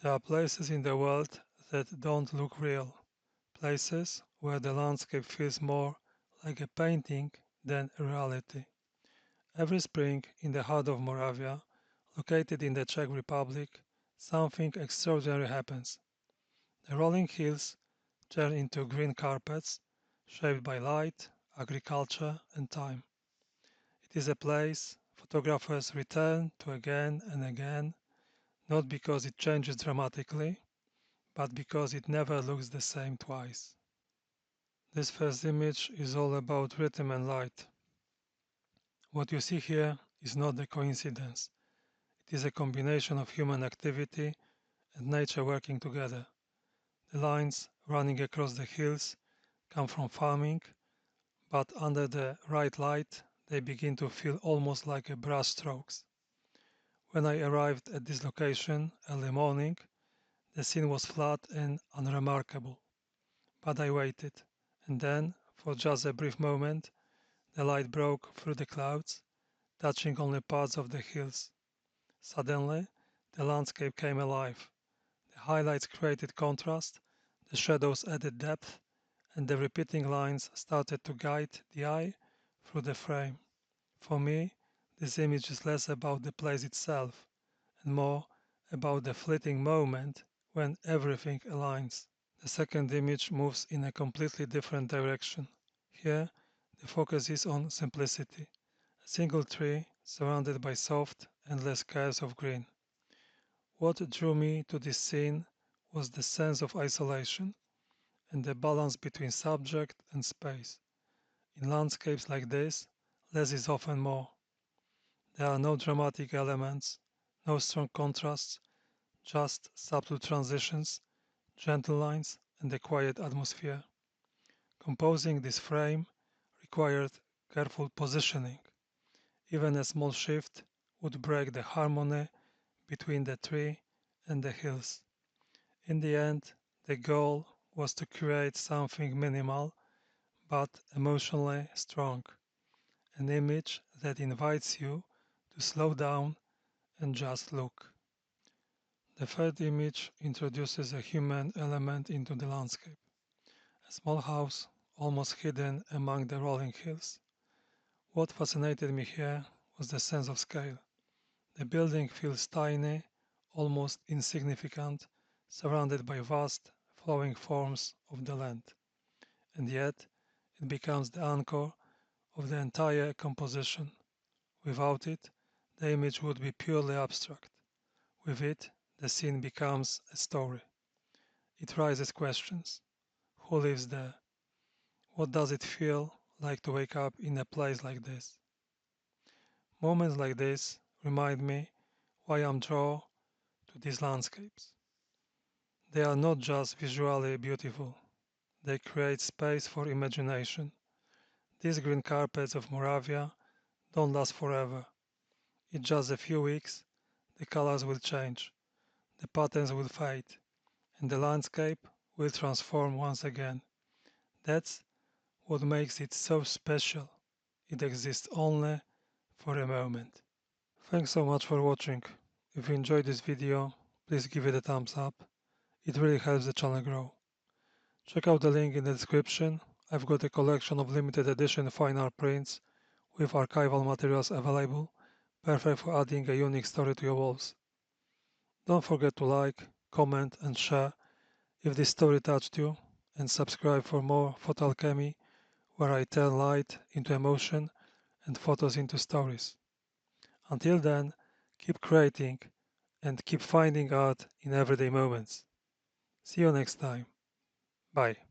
There are places in the world that don't look real, places where the landscape feels more like a painting than a reality. Every spring in the heart of Moravia, located in the Czech Republic, something extraordinary happens. The rolling hills turn into green carpets shaped by light, agriculture, and time. It is a place photographers return to again and again, not because it changes dramatically, but because it never looks the same twice. This first image is all about rhythm and light. What you see here is not a coincidence. It is a combination of human activity and nature working together. The lines running across the hills come from farming, but under the right light, they begin to feel almost like a brush strokes. When I arrived at this location early morning, the scene was flat and unremarkable. But I waited, and then, for just a brief moment, the light broke through the clouds, touching only parts of the hills. Suddenly, the landscape came alive. The highlights created contrast, the shadows added depth, and the repeating lines started to guide the eye through the frame. For me, this image is less about the place itself and more about the fleeting moment when everything aligns. The second image moves in a completely different direction. Here, the focus is on simplicity. A single tree surrounded by soft, endless curves of green. What drew me to this scene was the sense of isolation and the balance between subject and space. In landscapes like this, less is often more. There are no dramatic elements, no strong contrasts, just subtle transitions, gentle lines, and a quiet atmosphere. Composing this frame required careful positioning. Even a small shift would break the harmony between the tree and the hills. In the end, the goal was to create something minimal but emotionally strong, an image that invites you to slow down and just look. The third image introduces a human element into the landscape. A small house, almost hidden among the rolling hills. What fascinated me here was the sense of scale. The building feels tiny, almost insignificant, surrounded by vast, flowing forms of the land. And yet, it becomes the anchor of the entire composition. Without it, the image would be purely abstract. With it, the scene becomes a story. It raises questions. Who lives there? What does it feel like to wake up in a place like this? Moments like this remind me why I'm drawn to these landscapes. They are not just visually beautiful, they create space for imagination. These green carpets of Moravia don't last forever. In just a few weeks, the colors will change, the patterns will fade, and the landscape will transform once again. That's what makes it so special. It exists only for a moment. Thanks so much for watching. If you enjoyed this video, please give it a thumbs up. It really helps the channel grow. Check out the link in the description. I've got a collection of limited edition fine art prints with archival materials available, perfect for adding a unique story to your walls. Don't forget to like, comment and share if this story touched you, and subscribe for more photo alchemy where I turn light into emotion and photos into stories. Until then, keep creating and keep finding art in everyday moments. See you next time. Bye.